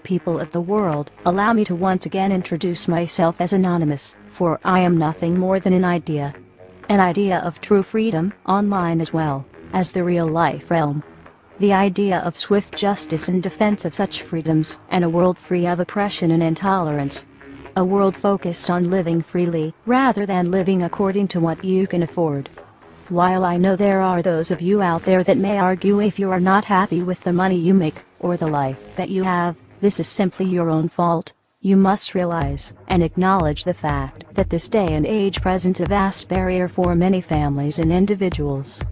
people of the world, allow me to once again introduce myself as anonymous, for I am nothing more than an idea. An idea of true freedom, online as well as the real-life realm. The idea of swift justice in defense of such freedoms, and a world free of oppression and intolerance. A world focused on living freely, rather than living according to what you can afford. While I know there are those of you out there that may argue if you are not happy with the money you make, or the life that you have, this is simply your own fault. You must realize, and acknowledge the fact, that this day and age presents a vast barrier for many families and individuals.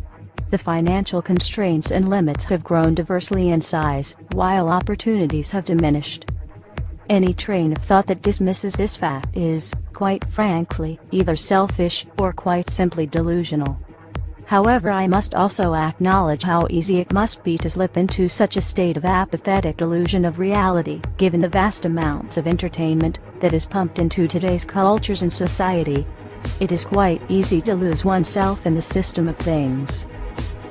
The financial constraints and limits have grown diversely in size, while opportunities have diminished. Any train of thought that dismisses this fact is, quite frankly, either selfish, or quite simply delusional. However, I must also acknowledge how easy it must be to slip into such a state of apathetic delusion of reality, given the vast amounts of entertainment that is pumped into today's cultures and society. It is quite easy to lose oneself in the system of things.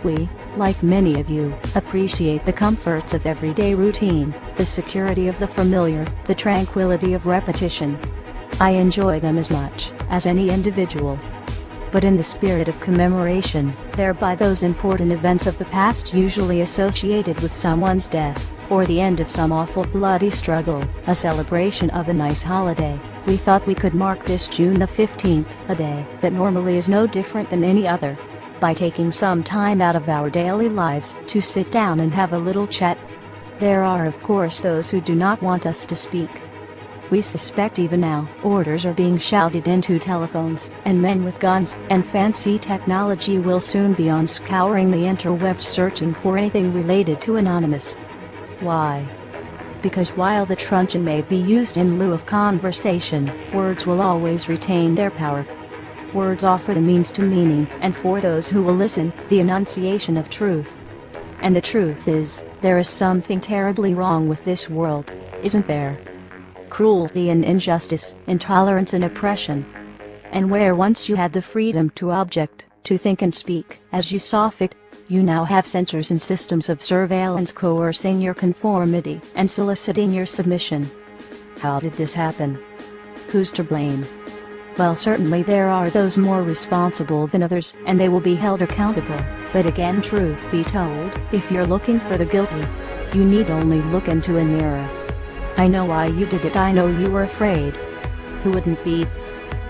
We, like many of you, appreciate the comforts of everyday routine, the security of the familiar, the tranquility of repetition. I enjoy them as much as any individual. But in the spirit of commemoration, thereby those important events of the past usually associated with someone's death, or the end of some awful bloody struggle, a celebration of a nice holiday, we thought we could mark this June the 15th, a day that normally is no different than any other, by taking some time out of our daily lives to sit down and have a little chat. There are of course those who do not want us to speak. We suspect even now, orders are being shouted into telephones, and men with guns and fancy technology will soon be on scouring the interwebs searching for anything related to anonymous. Why? Because while the truncheon may be used in lieu of conversation, words will always retain their power. Words offer the means to meaning, and for those who will listen, the enunciation of truth. And the truth is, there is something terribly wrong with this world, isn't there? Cruelty and injustice, intolerance and oppression. And where once you had the freedom to object, to think and speak as you saw fit, you now have censors and systems of surveillance coercing your conformity and soliciting your submission. How did this happen? Who's to blame? Well, certainly there are those more responsible than others, and they will be held accountable. But again, truth be told, if you're looking for the guilty, you need only look into a mirror. I know why you did it. I know you were afraid. Who wouldn't be?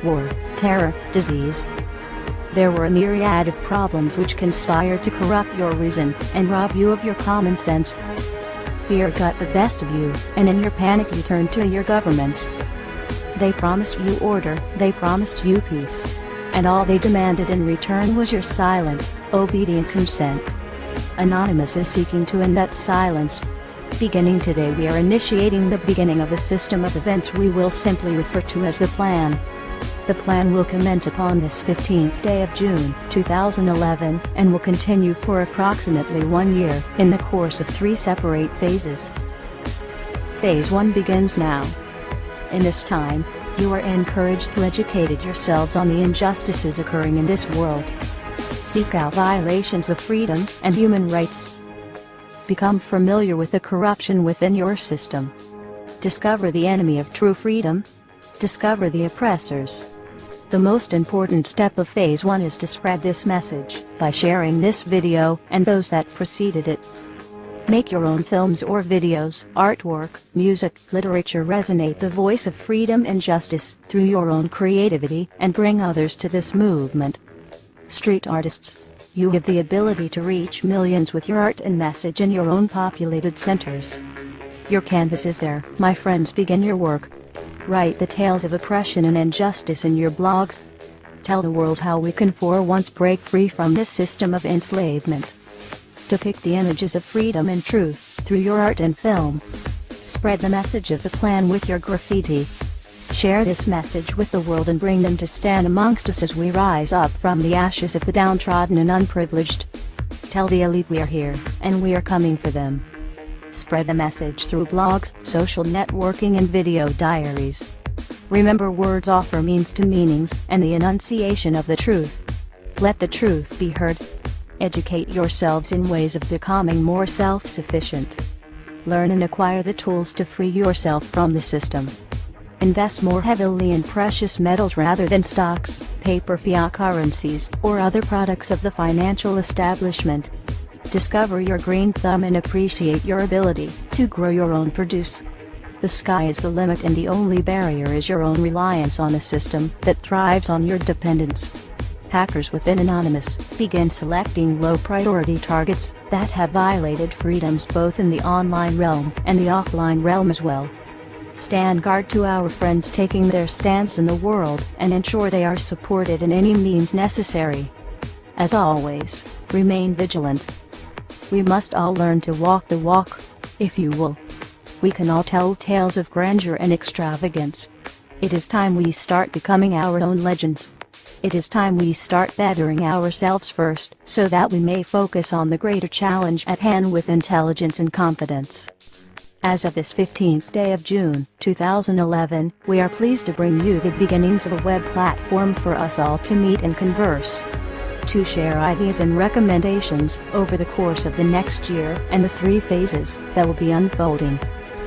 War, terror, disease. There were a myriad of problems which conspired to corrupt your reason and rob you of your common sense. Fear got the best of you, and in your panic you turned to your governments. They promised you order, they promised you peace, and all they demanded in return was your silent, obedient consent. Anonymous is seeking to end that silence. Beginning today, we are initiating the beginning of a system of events we will simply refer to as the plan. The plan will commence upon this 15th day of June, 2011, and will continue for approximately 1 year, in the course of 3 separate phases. Phase 1 begins now. In this time, you are encouraged to educate yourselves on the injustices occurring in this world. Seek out violations of freedom and human rights. Become familiar with the corruption within your system. Discover the enemy of true freedom. Discover the oppressors. The most important step of Phase 1 is to spread this message by sharing this video and those that preceded it. Make your own films or videos, artwork, music, literature resonate the voice of freedom and justice through your own creativity and bring others to this movement. Street artists, you have the ability to reach millions with your art and message in your own populated centers. Your canvas is there, my friends. Begin your work. Write the tales of oppression and injustice in your blogs. Tell the world how we can for once break free from this system of enslavement. Depict the images of freedom and truth through your art and film. Spread the message of the plan with your graffiti. Share this message with the world and bring them to stand amongst us as we rise up from the ashes of the downtrodden and unprivileged. Tell the elite we are here, and we are coming for them. Spread the message through blogs, social networking and video diaries. Remember, words offer means to meanings and the enunciation of the truth. Let the truth be heard. Educate yourselves in ways of becoming more self-sufficient. Learn and acquire the tools to free yourself from the system. Invest more heavily in precious metals rather than stocks, paper fiat currencies, or other products of the financial establishment. Discover your green thumb and appreciate your ability to grow your own produce. The sky is the limit, and the only barrier is your own reliance on a system that thrives on your dependence. Hackers within Anonymous begin selecting low-priority targets that have violated freedoms both in the online realm and the offline realm as well. Stand guard to our friends taking their stance in the world and ensure they are supported in any means necessary. As always, remain vigilant. We must all learn to walk the walk, if you will. We can all tell tales of grandeur and extravagance. It is time we start becoming our own legends. It is time we start bettering ourselves first, so that we may focus on the greater challenge at hand with intelligence and confidence. As of this 15th day of June, 2011, we are pleased to bring you the beginnings of a web platform for us all to meet and converse. To share ideas and recommendations over the course of the next year and the 3 phases that will be unfolding.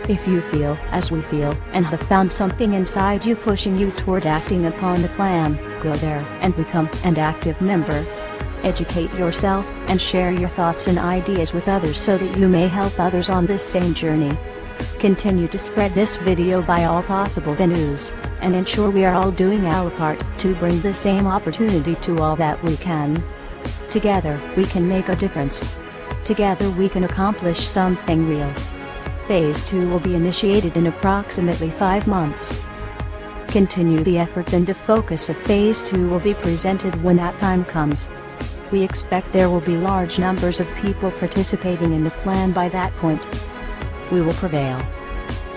If you feel as we feel and have found something inside you pushing you toward acting upon the plan, go there and become an active member. Educate yourself and share your thoughts and ideas with others so that you may help others on this same journey. Continue to spread this video by all possible venues, and ensure we are all doing our part to bring the same opportunity to all that we can. Together, we can make a difference. Together we can accomplish something real. Phase 2 will be initiated in approximately 5 months. Continue the efforts, and the focus of Phase 2 will be presented when that time comes. We expect there will be large numbers of people participating in the plan by that point. We will prevail.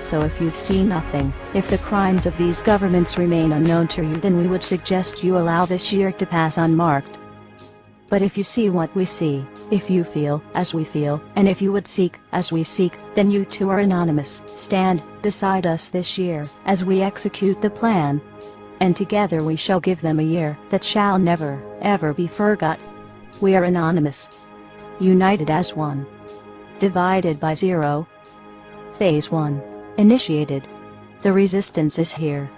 So if you've seen nothing, if the crimes of these governments remain unknown to you, then we would suggest you allow this year to pass unmarked. But if you see what we see, if you feel as we feel, and if you would seek as we seek, then you too are anonymous. Stand beside us this year as we execute the plan. And together we shall give them a year that shall never, ever be forgot. We are anonymous. United as one. Divided by 0. Phase 1. Initiated. The resistance is here.